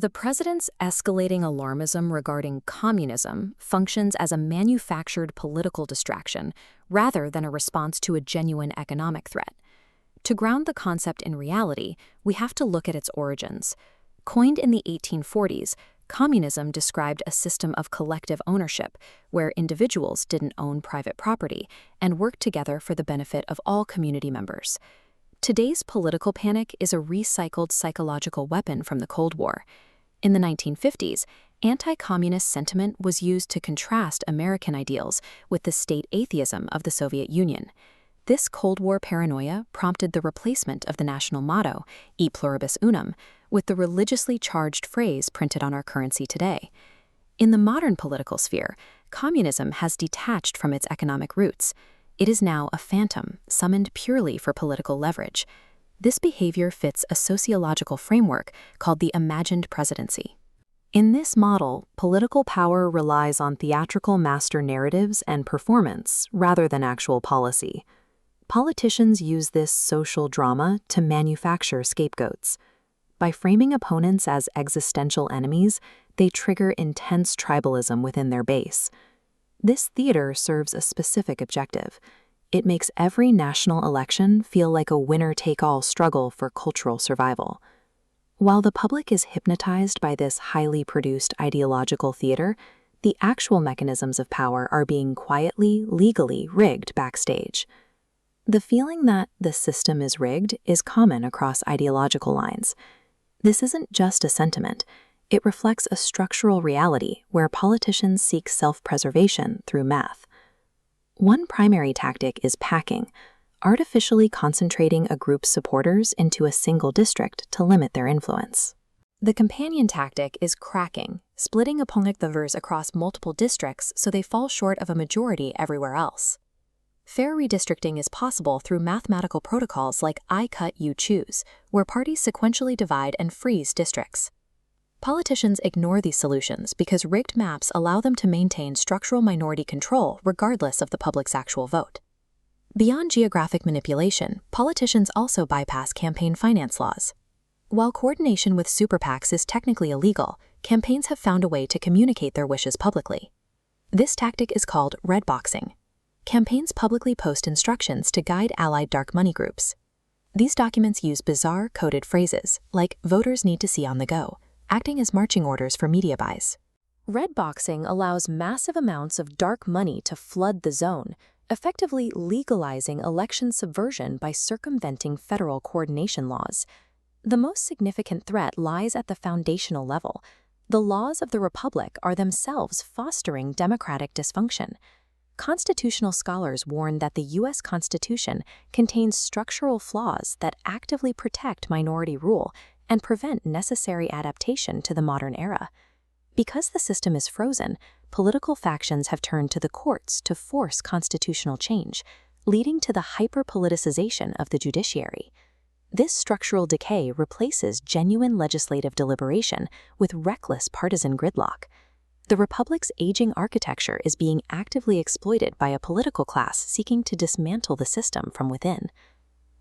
The president's escalating alarmism regarding communism functions as a manufactured political distraction rather than a response to a genuine economic threat. To ground the concept in reality, we have to look at its origins. Coined in the 1840s, communism described a system of collective ownership where individuals didn't own private property and worked together for the benefit of all community members. Today's political panic is a recycled psychological weapon from the Cold War. In the 1950s, anti-communist sentiment was used to contrast American ideals with the state atheism of the Soviet Union. This Cold War paranoia prompted the replacement of the national motto, E pluribus unum, with the religiously charged phrase printed on our currency today. In the modern political sphere, communism has detached from its economic roots. It is now a phantom, summoned purely for political leverage. This behavior fits a sociological framework called the imagined presidency. In this model, political power relies on theatrical master narratives and performance rather than actual policy. Politicians use this social drama to manufacture scapegoats. By framing opponents as existential enemies, they trigger intense tribalism within their base. This theater serves a specific objective. It makes every national election feel like a winner-take-all struggle for cultural survival. While the public is hypnotized by this highly produced ideological theater, the actual mechanisms of power are being quietly, legally rigged backstage. The feeling that the system is rigged is common across ideological lines. This isn't just a sentiment. It reflects a structural reality where politicians seek self-preservation through math. One primary tactic is packing, artificially concentrating a group's supporters into a single district to limit their influence. The companion tactic is cracking, splitting opponent voters across multiple districts so they fall short of a majority everywhere else. Fair redistricting is possible through mathematical protocols like I cut, you choose, where parties sequentially divide and freeze districts. Politicians ignore these solutions because rigged maps allow them to maintain structural minority control regardless of the public's actual vote. Beyond geographic manipulation, politicians also bypass campaign finance laws. While coordination with super PACs is technically illegal, campaigns have found a way to communicate their wishes publicly. This tactic is called red boxing. Campaigns publicly post instructions to guide allied dark money groups. These documents use bizarre coded phrases like "voters need to see on the go," acting as marching orders for media buys. Red boxing allows massive amounts of dark money to flood the zone, effectively legalizing election subversion by circumventing federal coordination laws. The most significant threat lies at the foundational level. The laws of the republic are themselves fostering democratic dysfunction. Constitutional scholars warn that the U.S. Constitution contains structural flaws that actively protect minority rule and prevent necessary adaptation to the modern era. Because the system is frozen, political factions have turned to the courts to force constitutional change, leading to the hyper-politicization of the judiciary. This structural decay replaces genuine legislative deliberation with reckless partisan gridlock. The republic's aging architecture is being actively exploited by a political class seeking to dismantle the system from within.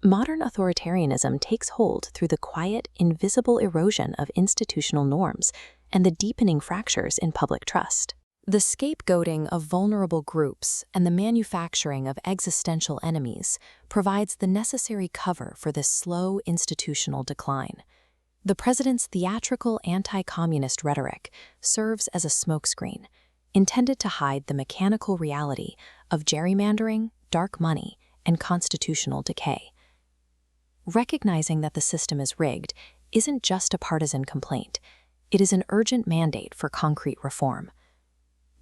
Modern authoritarianism takes hold through the quiet, invisible erosion of institutional norms and the deepening fractures in public trust. The scapegoating of vulnerable groups and the manufacturing of existential enemies provides the necessary cover for this slow institutional decline. The president's theatrical anti-communist rhetoric serves as a smokescreen, intended to hide the mechanical reality of gerrymandering, dark money, and constitutional decay. Recognizing that the system is rigged isn't just a partisan complaint, it is an urgent mandate for concrete reform.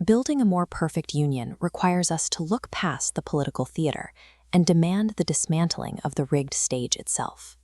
Building a more perfect union requires us to look past the political theater and demand the dismantling of the rigged stage itself.